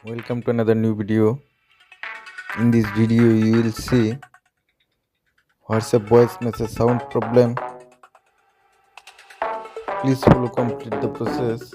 Welcome to another new video. In this video you will see WhatsApp voice message sound problem. Please follow complete the process.